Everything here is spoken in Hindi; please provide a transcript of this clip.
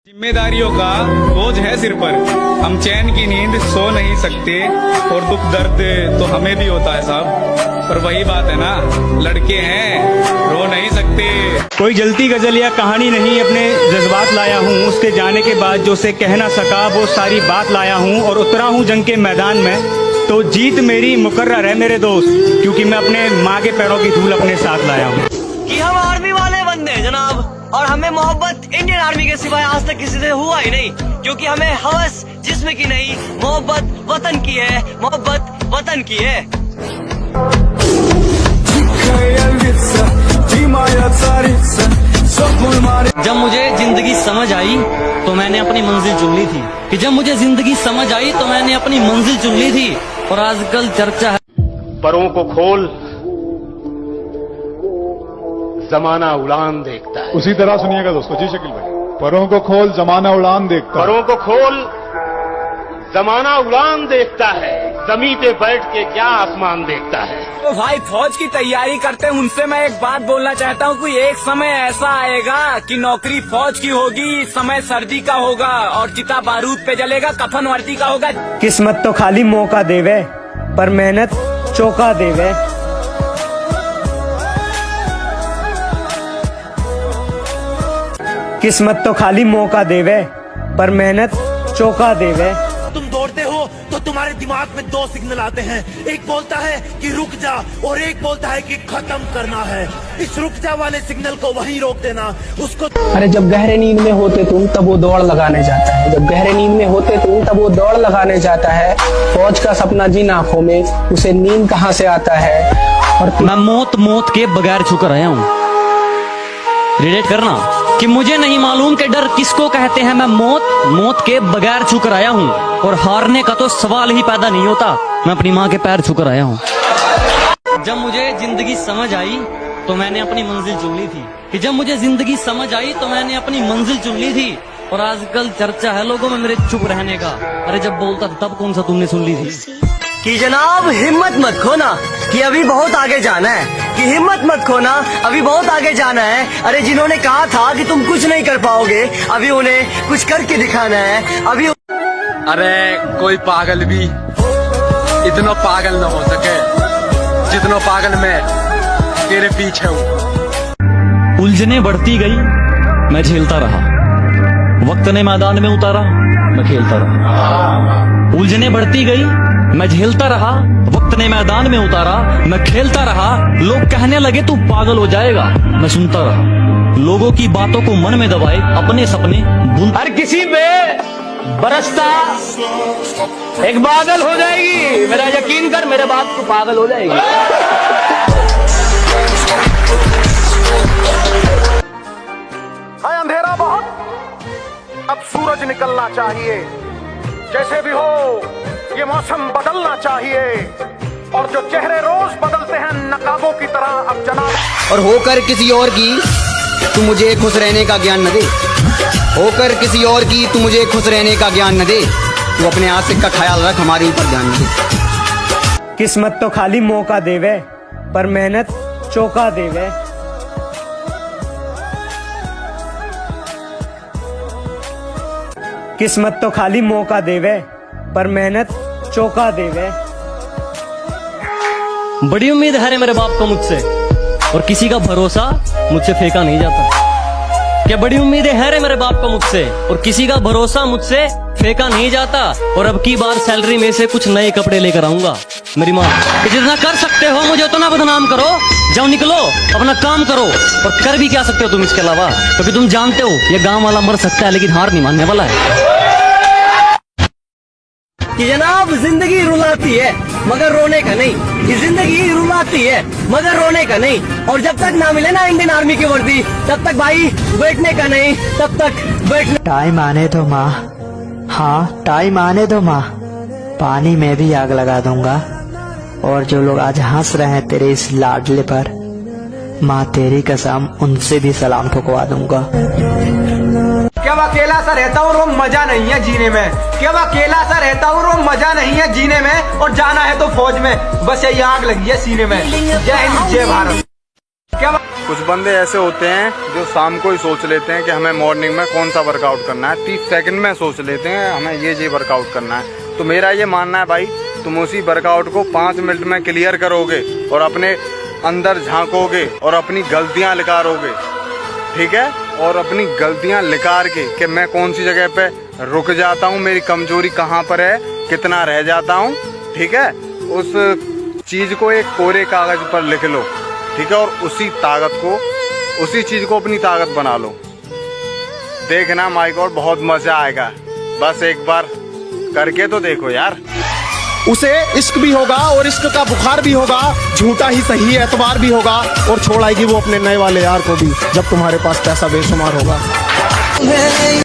जिम्मेदारियों का बोझ है सिर पर, हम चैन की नींद सो नहीं सकते और दुख दर्द तो हमें भी होता है साहब, पर वही बात है ना, लड़के हैं रो नहीं सकते। कोई जलती गजल या कहानी नहीं, अपने जज्बात लाया हूँ। उसके जाने के बाद जो से कह ना सका वो सारी बात लाया हूँ। और उतरा हूँ जंग के मैदान में तो जीत मेरी मुकर्रर है मेरे दोस्त, क्योंकि मैं अपने माँ के पैरों की धूल अपने साथ लाया हूँ। कि हम आर्मी वाले बंदे हैं जनाब, और हमें मोहब्बत इंडियन आर्मी के सिवाय आज तक किसी से हुआ ही नहीं, क्योंकि हमें हवस जिस्म की नहीं, मोहब्बत वतन की है, मोहब्बत वतन की है। जब मुझे जिंदगी समझ आई तो मैंने अपनी मंजिल चुन ली थी, कि जब मुझे जिंदगी समझ आई तो मैंने अपनी मंजिल चुन ली थी। और आजकल चर्चा है परों को खोल, जमाना उड़ान देखता है। उसी तरह सुनिएगा दोस्तों। जी शकील भाई, परों को खोल जमाना उड़ान देखता है। परों को खोल, जमाना उड़ान देखता है, जमीन पे बैठ के क्या आसमान देखता है। तो भाई फौज की तैयारी करते हैं, उनसे मैं एक बात बोलना चाहता हूँ कि एक समय ऐसा आएगा कि नौकरी फौज की होगी, समय सर्दी का होगा और चिता बारूद पे जलेगा, कफन वर्दी का होगा। किस्मत तो खाली मौका देवे पर मेहनत चौका देवे। किस्मत तो खाली मौका देवे पर मेहनत चौका देवे। तुम दौड़ते हो तो तुम्हारे दिमाग में दो सिग्नल आते हैं, एक बोलता है कि रुक जा और एक बोलता है कि खत्म करना है। इस रुक जा वाले सिग्नल को वहीं रोक देना, उसको। अरे जब गहरे नींद में होते तुम तब वो दौड़ लगाने जाता है, जब गहरे नींद में होते तुम तब वो दौड़ लगाने जाता है। फौज का सपना जिन आंखों में, उसे नींद कहाँ से आता है। और मैं मौत के बगैर छुकर आया हूँ। रिलेट करना कि मुझे नहीं मालूम कि डर किसको कहते हैं। मैं मौत के बगैर छूकर आया हूँ और हारने का तो सवाल ही पैदा नहीं होता। मैं अपनी माँ के पैर छूकर आया हूँ। जब मुझे जिंदगी समझ आई तो मैंने अपनी मंजिल चुन ली थी, कि जब मुझे जिंदगी समझ आई तो मैंने अपनी मंजिल चुन ली थी। और आजकल चर्चा है लोगों में मेरे चुप रहने का। अरे जब बोलता था तब कौन सा तुमने सुन ली थी। कि जनाब हिम्मत मत खोना, कि अभी बहुत आगे जाना है, कि हिम्मत मत खोना, अभी बहुत आगे जाना है। अरे जिन्होंने कहा था कि तुम कुछ नहीं कर पाओगे, अभी उन्हें कुछ करके दिखाना है। अभी अरे कोई पागल भी इतना पागल न हो सके जितना पागल मैं तेरे पीछे हूँ। उलझने बढ़ती गई, मैं झेलता रहा। वक्त ने मैदान में उतारा, मैं खेलता रहा। उलझने बढ़ती गई, मैं झेलता रहा। वक्त ने मैदान में उतारा, मैं खेलता रहा। लोग कहने लगे तू पागल हो जाएगा, मैं सुनता रहा। लोगों की बातों को मन में दबाए, अपने सपने हर किसी पे बरसता एक बादल हो जाएगी, मेरा यकीन कर, मेरे बात को पागल हो जाएगी। है अंधेरा बहुत, अब सूरज निकलना चाहिए। जैसे भी हो ये मौसम बदलना चाहिए, और जो चेहरे रोज बदलते हैं नकाबों की तरह, अब जनाब। और होकर किसी और की तू मुझे खुश रहने का ज्ञान न दे, होकर किसी और की तू मुझे खुश रहने का ज्ञान न दे। तू अपने आशिक का ख्याल रख, हमारे ऊपर ध्यान न दे। किस्मत तो खाली मौका देवे पर मेहनत चौका देवे। किस्मत तो खाली मौका देवे पर मेहनत चौका देवे। बड़ी उम्मीद है मेरे बाप को मुझसे, और किसी का भरोसा मुझसे फेंका नहीं जाता। क्या बड़ी उम्मीदें है रे मेरे बाप को मुझसे, और किसी का भरोसा मुझसे फेंका नहीं जाता। और अब की बार सैलरी में से कुछ नए कपड़े लेकर आऊंगा। मेरी माँ, जितना कर सकते हो मुझे उतना बदनाम करो, जाओ निकलो अपना काम करो। और कर भी क्या सकते हो तुम इसके अलावा, क्योंकि तुम जानते हो ये गांव वाला मर सकता है लेकिन हार नहीं मानने वाला है। कि जनाब जिंदगी रुलाती है मगर रोने का नहीं, कि जिंदगी रुलाती है मगर रोने का नहीं। और जब तक ना मिले ना इंडियन आर्मी की वर्दी, तब तक भाई बैठने का नहीं, तब तक बैठने। टाइम आने दो माँ, हाँ टाइम आने दो माँ, पानी में भी आग लगा दूंगा। और जो लोग आज हंस रहे हैं तेरे इस लाडले पर, माँ तेरी कसम उनसे भी सलाम ठुकवा दूंगा। क्या अकेला सा रहता हूँ वो मजा नहीं है जीने में, क्या अकेला सा रहता हूँ वो मजा नहीं है जीने में। और जाना है तो फौज में, बस यही आग लगी है सीने में। जय हिंद जय भारत। क्या कुछ बंदे ऐसे होते हैं जो शाम को ही सोच लेते हैं कि हमें मॉर्निंग में कौन सा वर्कआउट करना है, 30 सेकंड में सोच लेते हैं हमें ये वर्कआउट करना है। तो मेरा ये मानना है भाई, तुम उसी वर्कआउट को 5 मिनट में क्लियर करोगे और अपने अंदर झांकोगे और अपनी गलतियां निकारोगे, ठीक है, और अपनी गलतियां निकाल के कि मैं कौन सी जगह पे रुक जाता हूँ, मेरी कमजोरी कहाँ पर है, कितना रह जाता हूँ, ठीक है, उस चीज़ को एक कोरे कागज पर लिख लो, ठीक है, और उसी चीज़ को अपनी ताकत बना लो। देखना माय गॉड बहुत मजा आएगा, बस एक बार करके तो देखो यार। उसे इश्क भी होगा और इश्क का बुखार भी होगा, झूठा ही सही एतबार भी होगा, और छोड़ आएगी वो अपने नए वाले यार को भी जब तुम्हारे पास पैसा बेशुमार होगा।